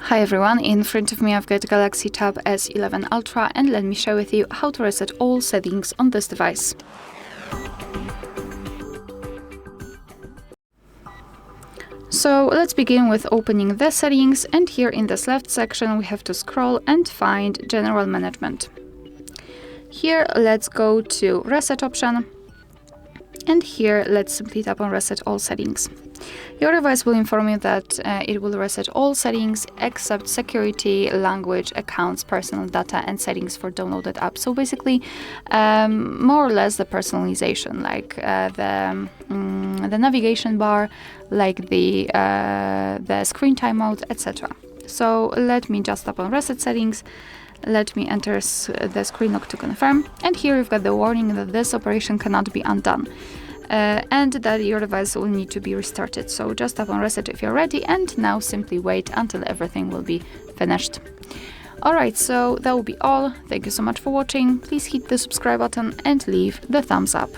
Hi everyone, in front of me I've got Galaxy Tab S11 Ultra, and let me share with you how to reset all settings on this device. So let's begin with opening the settings, and here in this left section we have to scroll and find General Management. Here let's go to Reset option, and here let's simply tap on Reset All Settings. Your device will inform you that it will reset all settings except security, language, accounts, personal data, and settings for downloaded apps. So basically, more or less the personalization, like the navigation bar, like the screen timeout, etc. So let me just tap on Reset Settings. Let me enter the screen lock to confirm. And here we've got the warning that this operation cannot be undone. And that your device will need to be restarted. So just tap on reset if you're ready, and now simply wait until everything will be finished. Alright, so that will be all. Thank you so much for watching. Please hit the subscribe button and leave the thumbs up.